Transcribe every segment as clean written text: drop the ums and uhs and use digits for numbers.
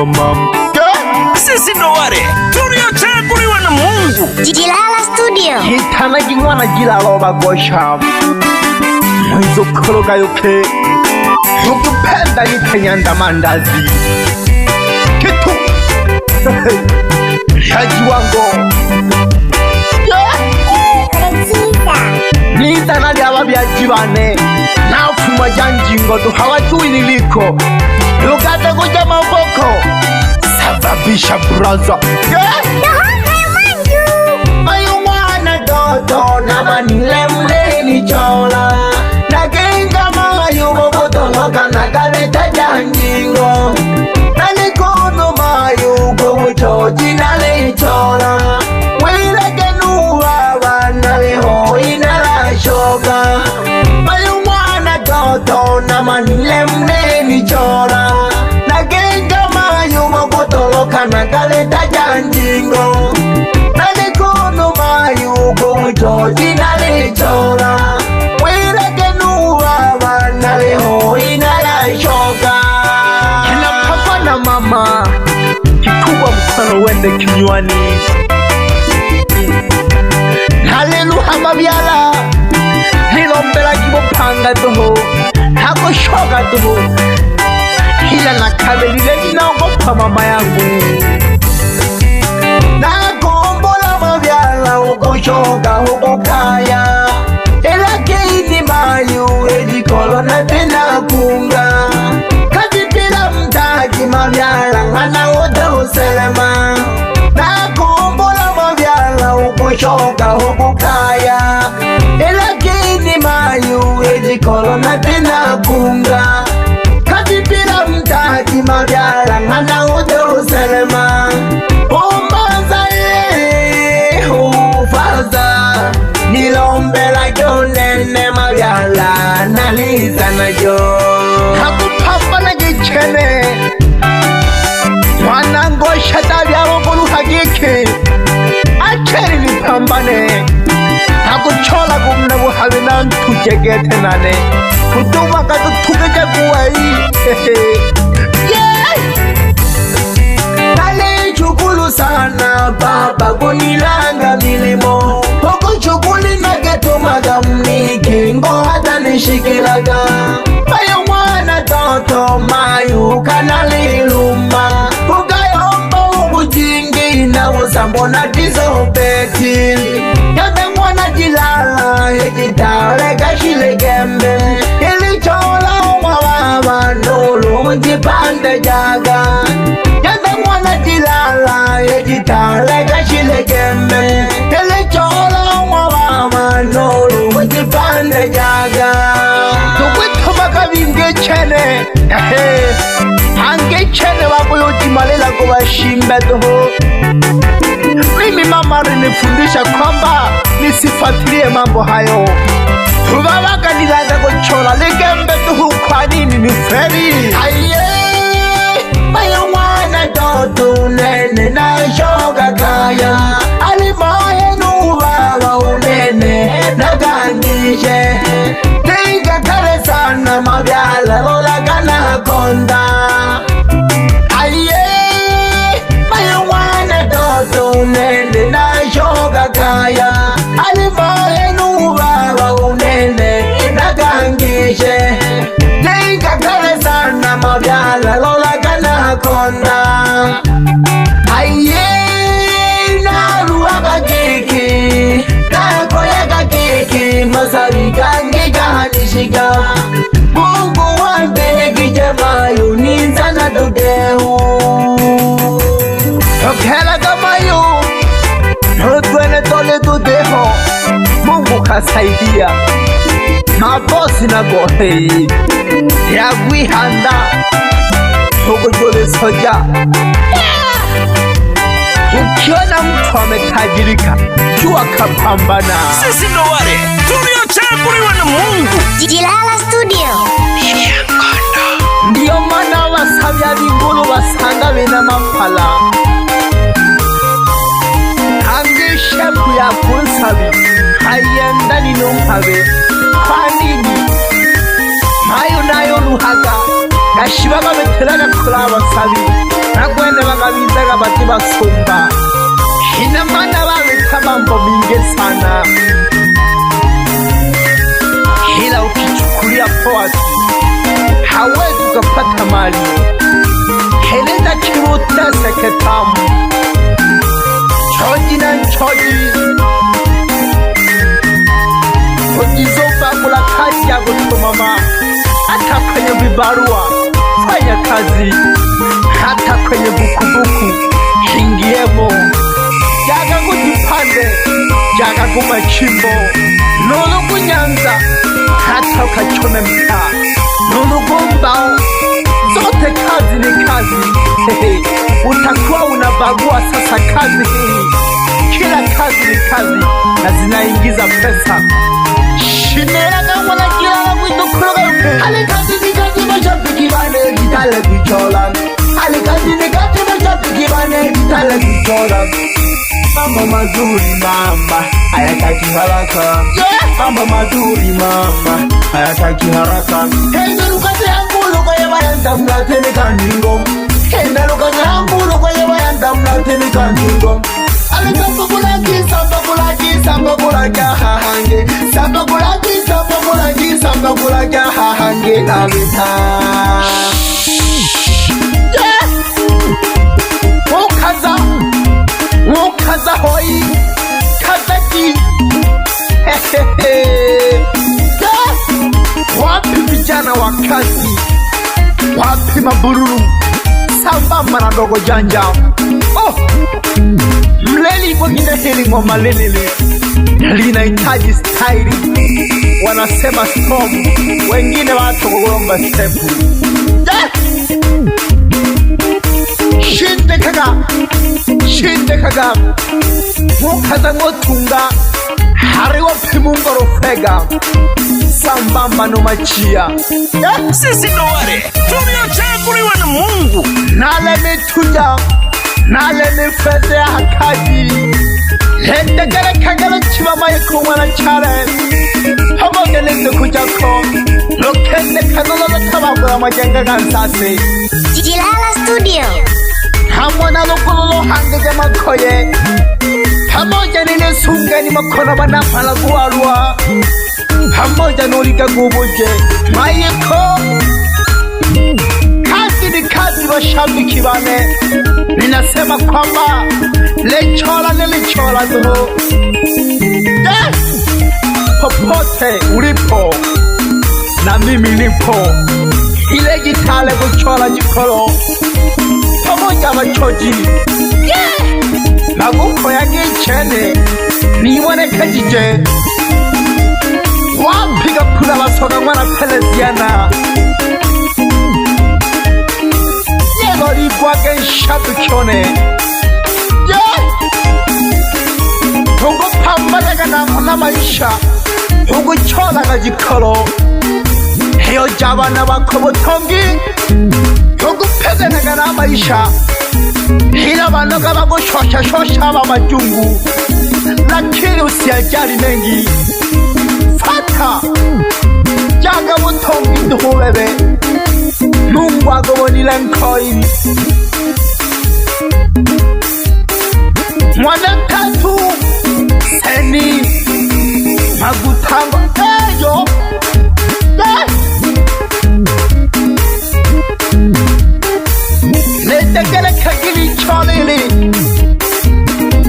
mama. Sisi ndo wale tuliochaguliwa na Mungu. Jilala Studio. Hitana jingwana jilalo bagosha. Mwizo kologa yoke. Ukupenda nitanyanda mandazi. Kitu. Shaji wango. Nita nali ababya jibane. Na ufuma janjingo tu hawajui niliko. Lugata kuja maboko. Sababisha braza. Mayumwana dodo na manile mleni chola. Na genga mayu bobotoloka na kaleta janjingo. Na nikono mayu kubuchoji na lechola. Wile genuwa wana leho inala shoka. Mayumwana dodo na manile mleni chola. Na genga mayu bobotoloka na kaleta janjingo. Na nikono mayu kubuchoji na lechola. Wile genuwa wana leho inala shoka. Kina papa na mama kikubwa mkono wende kinywani. Hallelu hamabyala nilombela kibopanga toho hako shoga toho hila nakabelile ninaogopa mama yangu. Nakombola mabyala ukoshoga huko kaya ela keini mayu ejikolo na tena kunga katipila mtaki mabyala ngana wote uselema. Nakombola mabyala ukoshoga huko kaya ela keini mayu ejikolo na tena kunga katipila mtaki mabyala ngana wote uselema. Umbaza ye ufaza nilombela jonene mabyala naliza na jo. Hakupamba na gichene mwanango shata byabo kulu hagike acheri nipambane. Hakuchola kumna buhabe na ntujegete nane kutuma katutugeje kuwai. Nale chukulu sana baba kunilanga milimo Hoko chukuli na geto magamni kingo hata nishikilaga. Mayo mwana toto mayu kanaliluma Ukayomba ubujingi na usambo na dizobeti. Yame mwana jilala yejitale kashile gembe. Ili chola umawama nulu mjipande jaga. Yame mwana jilala yejitale kashile gembe. Ili chola umawama nulu mjipande jaga. Tukwito makabinge chene hange chene wako yojimalela kwa shimbe toho. Mimi mama alinifundisha kwamba nisifuatilie mambo hayo. Babaka nilanga kuchola legembe toho kwa nini ni feri. Aye mayo mwana toto nene na shoga kaya. Alimaye nuwa unene na gangishe. Tinga kare sana mabyala lola kana konda. Aye mayo mwana toto nene na shoga kaya. Alimaye nuwa unene na gangishe. Tinga kare sana mabyala lola kana konda. Aye naruwa kiki nakoya kiki masari gange ganishiga. Mungu wande kijamayo ninzana dodehu Okela kamayo Nodwene tole dodeho Mungu kasaidia mabosi na gohei Yagwi handa Togo jole soja Ukiona mtu ametajirika jua kapambana. Sisi ndo wale tuliochaguliwa na Mungu. Jilala Studio. Ndiyo mana wasabya bingulu basanga bena mapala. Hange shepu ya kunsabi hayenda ninompabe. Kwanini mayo nayo ruhaga Nashibaga beterana kuri abasabi nagwe bila poasi hawezi kupata mali. Heleza kirutese ketamu choji na choji ujizobagula kazi ya kutumama. Hata kwenye vibarua fanya kazi, hata kwenye bukubuku hingiemo. Jaga kujipande, jaga kumachimbo, nolo kunyanza, hata ukachome mtaa, nolo kumbao. Zote kazi ni kazi. Utakuwa unabagua sasa kazi hii. Kila kazi ni kazi na zinaingiza pesa. Shinera wala kila na kuitokuroga. Hali kazi ni kazi mashabiki bane kitale kuchola. Hali kazi ni kazi mashabiki bane kitale kuchola. Mambo mazuri mama hayataki haraka. Mambo mazuri mama hayataki haraka. Henda lukate yangu luka ya bayanda mlatene kandingo. Henda lukate yangu luka ya bayanda mlatene kandingo. Samba kulaki hahange. Samba kulaki hahange nabita. Mukaza hoi kazaki. Wapi vijana wa kazi, wapi mabururu sambamba na dogo janja. Mleli kwa gina hili ngoma lelele linahitaji style. Wanasema storm, wengine watu kugomba stepu. Shinde kaga mukaza ngotunga hari wapi mungoro fega sambamba no machia. Sisi ndo wale tuliochaguliwa na Mungu. Nale metuja, nale nifete hakaji. Hende gare kagalo chibama yiko wana chare. Hamo geneze kujako lokende kanolo tabagura majenga gansase. Jilala Studio. Hamwana lokololo hangeje makoye. Hamoja nile sunga ni makono banapala kuwarua. Hamoja nolika guboje mayeko. Kazi ni kazi washabiki bane. Ninasema kwamba lechola nilichola toho. Popote ulipo na mimi nipo. Ile gitale kuchola jikolo pamoja machoji. Maguko yake chene niwane kajije. Wapiga kula basoga mwana peleziana. Yego ligwage shabukione. Tungo pambalaga na maisha. Tungo chola na jikolo. Heyo jabana bakobotongi. Tungo pezanaga na maisha. Hila banoga bako shosha majungu. Lakini usiajali mengi. Fata jaga butongi nduhubebe. Mungu agobonile nkoi. Mwana tatu seni magutango eyo. Netegele kagili cholili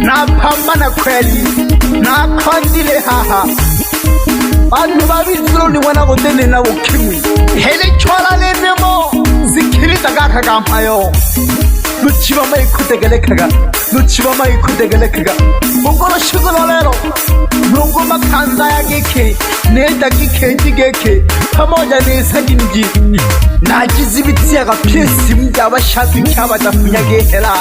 na pambana kweli na kondile haha. Bantu babizuru ni wana godene na ukimwi. Hele chola lenemo zikiriza gaka gampayo. Nuchibama ikutegelekaga. Mungoro shigolo lero. Mungu makanda ya geke. Nenda gike geke. Pamoja nisa jinji. Najizibiti ya gapiesi mja washabiki abadafunya gehela.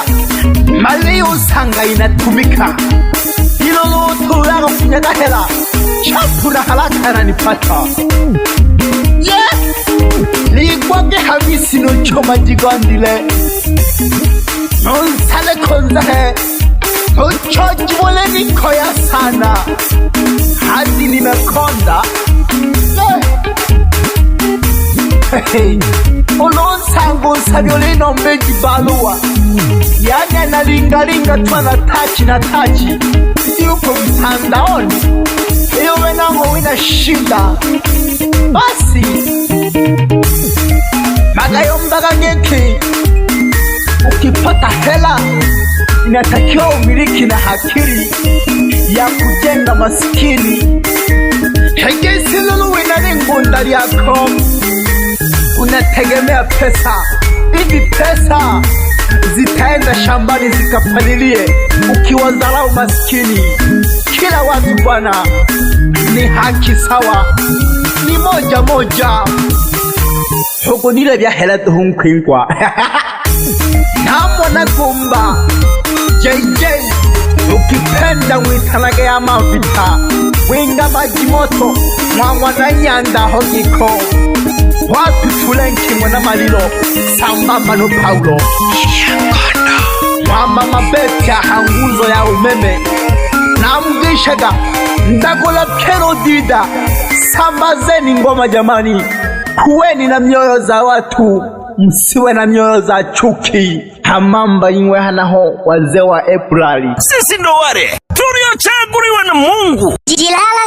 Mali usanga inatumika. Ilolo ya gafunya gahela. Chapuna halaka na nipata. Ligwage hamisi no choma jigondile. Nonsale konzahe. Uchoji wole nikoya sana. Hadi nimekonda. Unonsangu sabiole nombeji balua. Yani analingalinga tuwa na tachi. Yuko mtandaoni. iyo wenamo wina shida basi magayombaga ngeki. Ukipata hela inatakiwa umiliki na akili ya kujenga maskini. Hegesi lulu wina ngunda yako unategemea pesa. Hivi pesa zitaenda shambani zikapalilie ukiwadharau maskini. Kila watu bwana ni haki sawa, ni moja moja. Huko nile vya hela tuhunkwingwa namona gumba JJ ukipenda witanage ya mavita winga maji moto mwangwa na nyanda hogiko watu tulenki mwana malilo sambamba no Paulo mama mabeti ya hanguzo ya umeme na mgishaga ndagola kero dida sambazeni ngoma jamani. Kuweni na mioyo za watu, msiwe na mioyo za chuki. Hamamba ingwe hanaho wazee wa Aprili. Sisi ndo wale tuliochaguliwa na Mungu. Jilala